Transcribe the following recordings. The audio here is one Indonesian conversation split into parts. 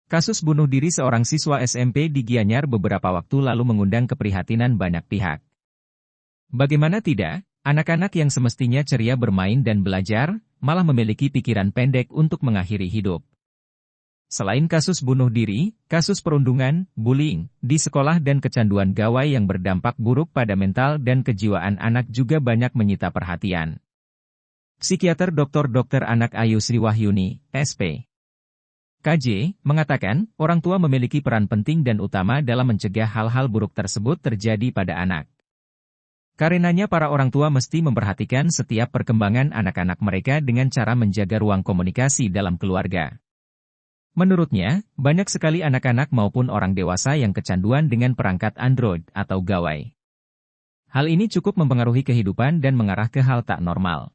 Kasus bunuh diri seorang siswa SMP di Gianyar beberapa waktu lalu mengundang keprihatinan banyak pihak. Bagaimana tidak, anak-anak yang semestinya ceria bermain dan belajar, malah memiliki pikiran pendek untuk mengakhiri hidup. Selain kasus bunuh diri, kasus perundungan, bullying, di sekolah dan kecanduan gawai yang berdampak buruk pada mental dan kejiwaan anak juga banyak menyita perhatian. Psikiater Dr. Anak Ayu Sri Wahyuni, SP. KJ, mengatakan, orang tua memiliki peran penting dan utama dalam mencegah hal-hal buruk tersebut terjadi pada anak. Karenanya para orang tua mesti memperhatikan setiap perkembangan anak-anak mereka dengan cara menjaga ruang komunikasi dalam keluarga. Menurutnya, banyak sekali anak-anak maupun orang dewasa yang kecanduan dengan perangkat Android atau gawai. Hal ini cukup mempengaruhi kehidupan dan mengarah ke hal tak normal.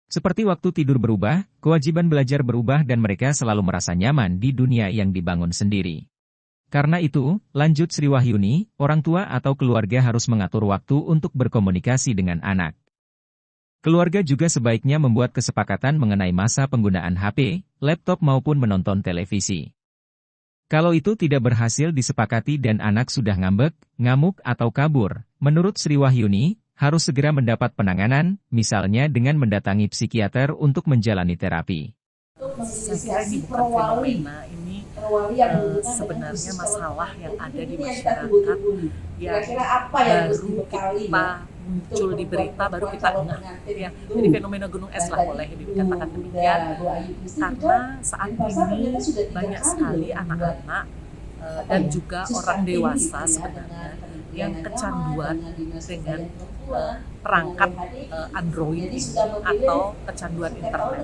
Seperti waktu tidur berubah, kewajiban belajar berubah dan mereka selalu merasa nyaman di dunia yang dibangun sendiri. Karena itu, lanjut Sri Wahyuni, orang tua atau keluarga harus mengatur waktu untuk berkomunikasi dengan anak. Keluarga juga sebaiknya membuat kesepakatan mengenai masa penggunaan HP, laptop maupun menonton televisi. Kalau itu tidak berhasil disepakati dan anak sudah ngambek, ngamuk atau kabur, menurut Sri Wahyuni, harus segera mendapat penanganan, misalnya dengan mendatangi psikiater untuk menjalani terapi. Saya kira ini bukan fenomena, ini sebenarnya masalah yang ada di masyarakat yang baru kita muncul di berita, baru kita dengar. Ya, jadi fenomena gunung es lah boleh dikatakan demikian, karena saat ini banyak sekali anak-anak dan juga orang dewasa sebenarnya yang kecanduan dengan perangkat Android atau kecanduan internet.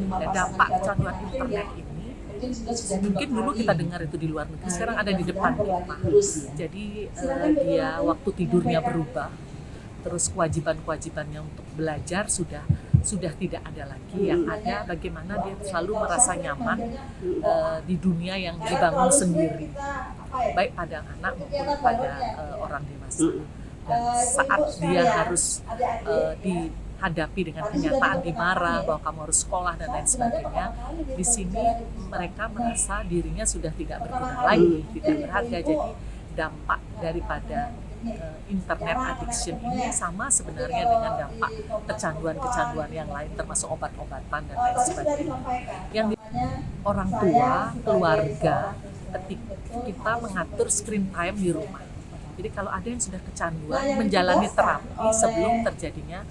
Dan dampak kecanduan internet ini mungkin dulu kita dengar itu di luar negeri, sekarang ada di depan kita. Jadi dia waktu tidurnya berubah, terus kewajiban-kewajibannya untuk belajar sudah tidak ada lagi. Yang ada bagaimana dia selalu merasa nyaman di dunia yang dibangun sendiri, baik pada anak maupun pada orang dewasa. Dan saat dia harus dihadapi dengan kenyataan dimarah bahwa kamu harus sekolah dan lain sebagainya, di sini mereka merasa dirinya sudah tidak berguna lagi, tidak berharga. Jadi dampak daripada internet addiction ini sama sebenarnya dengan dampak kecanduan-kecanduan yang lain, termasuk obat-obatan dan lain sebagainya. Yang orang tua, keluarga, ketika kita mengatur screen time di rumah. Jadi kalau ada yang sudah kecanduan, menjalani terapi sebelum terjadinya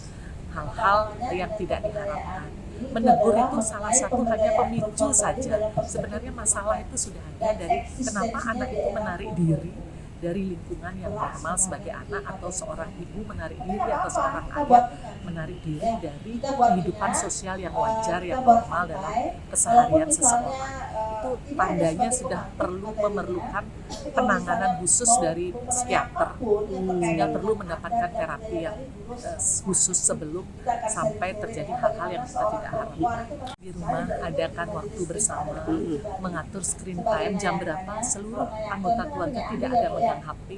hal-hal yang tidak diharapkan. Menegur itu salah satu hanya pemicu saja. Sebenarnya masalah itu sudah ada dari kenapa anak itu menarik diri dari lingkungan yang normal sebagai anak, atau seorang ibu menarik diri atau seorang ayah menarik diri dari kehidupan sosial yang wajar, yang normal dalam keseharian seseorang. Itu tandanya sudah memerlukan penanganan khusus dari psikiater, sehingga perlu mendapatkan terapi yang khusus sebelum sampai terjadi hal-hal yang kita tidak harapkan. Di rumah adakan waktu bersama, mengatur screen time jam berapa, seluruh anggota keluarga tidak ada megang HP,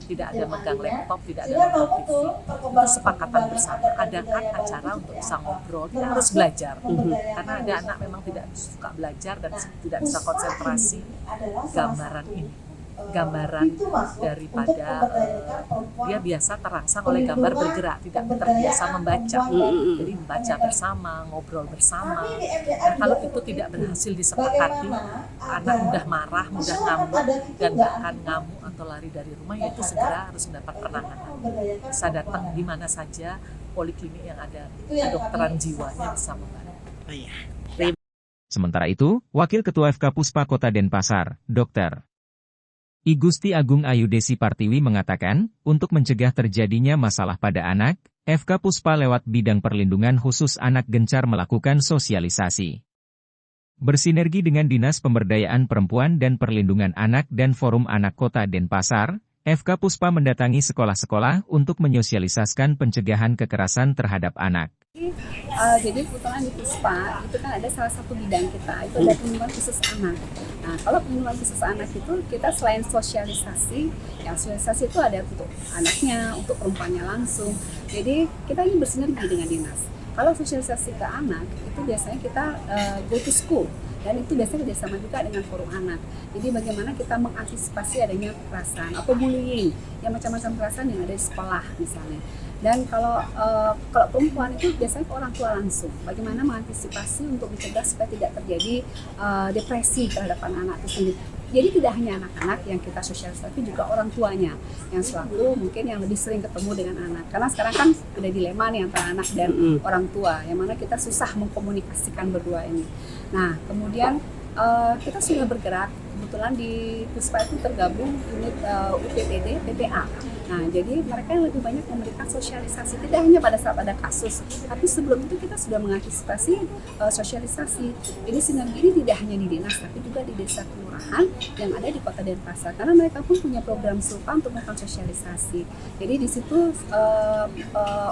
tidak ada megang laptop, tidak ada megang TV. Itu sepakatan bersama. Adakan acara untuk bisa ngobrol. Kita harus belajar, karena ada anak memang tidak suka belajar dan tidak bisa konsentrasi. Gambaran daripada dia biasa terangsang oleh gambar bergerak, tidak terbiasa membaca. Jadi membaca bersama, ngobrol bersama. Nah, kalau itu tidak berhasil disepakati, anak mudah marah, mudah ngamuk, dan bahkan ngamuk atau lari dari rumah, yaitu segera harus mendapat penanganan. Bisa datang di mana saja, poliklinik yang ada kedokteran jiwanya bisa membantu. Sementara itu, Wakil Ketua FK Puspa Kota Denpasar, Dr. I Gusti Agung Ayu Desi Partiwi mengatakan, untuk mencegah terjadinya masalah pada anak, FK Puspa lewat bidang perlindungan khusus anak gencar melakukan sosialisasi. Bersinergi dengan Dinas Pemberdayaan Perempuan dan Perlindungan Anak dan Forum Anak Kota Denpasar, FK Puspa mendatangi sekolah-sekolah untuk menyosialisasikan pencegahan kekerasan terhadap anak. Jadi kebetulan di Puspa itu kan ada salah satu bidang kita, itu ada perlindungan khusus anak. Nah, kalau perlindungan khusus anak itu kita selain sosialisasi, yang sosialisasi itu ada untuk anaknya, untuk perempuannya langsung. Jadi kita ini bersinergi dengan dinas. Kalau sosialisasi ke anak itu biasanya kita go to school. Dan itu biasanya kerjasama juga dengan forum anak. Jadi bagaimana kita mengantisipasi adanya kekerasan atau bullying, yang macam-macam kekerasan yang ada di sekolah misalnya. Dan kalau perempuan itu biasanya ke orang tua langsung. Bagaimana mengantisipasi untuk mencegah supaya tidak terjadi depresi terhadap anak-anak itu sendiri. Jadi tidak hanya anak-anak yang kita sosialisasi, tapi juga orang tuanya yang selalu mungkin yang lebih sering ketemu dengan anak. Karena sekarang kan ada dilema nih antara anak dan orang tua, yang mana kita susah mengkomunikasikan berdua ini. Nah, kemudian kita sudah bergerak, kebetulan di Puspa itu tergabung unit UPTD, PPA. Nah, jadi mereka yang lebih banyak memberikan sosialisasi, tidak hanya pada saat ada kasus, tapi sebelum itu kita sudah mengantisipasi sosialisasi. Jadi sinergi ini tidak hanya di dinas, tapi juga di desa kelurahan yang ada di Kota Denpasar, karena mereka pun punya program serupa untuk melakukan sosialisasi. Jadi di situ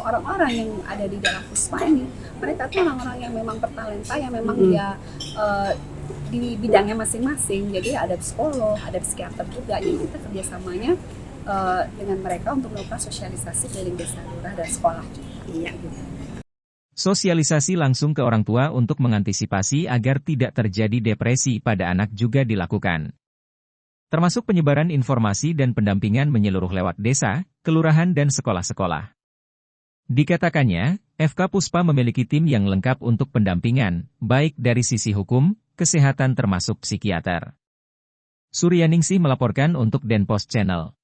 orang-orang yang ada di dalam Puspa ini, mereka tuh orang-orang yang memang bertalenta, yang memang dia di bidangnya masing-masing. Jadi ada psikolog, ada psikiater juga. Jadi kita kerjasamanya dengan mereka untuk melakukan sosialisasi keliling desa, lurah, dan sekolah juga. Iya, gitu. Sosialisasi langsung ke orang tua untuk mengantisipasi agar tidak terjadi depresi pada anak juga dilakukan. Termasuk penyebaran informasi dan pendampingan menyeluruh lewat desa, kelurahan, dan sekolah-sekolah. Dikatakannya, FK Puspa memiliki tim yang lengkap untuk pendampingan, baik dari sisi hukum, kesehatan termasuk psikiater. Suryaningsih melaporkan untuk Denpos Channel.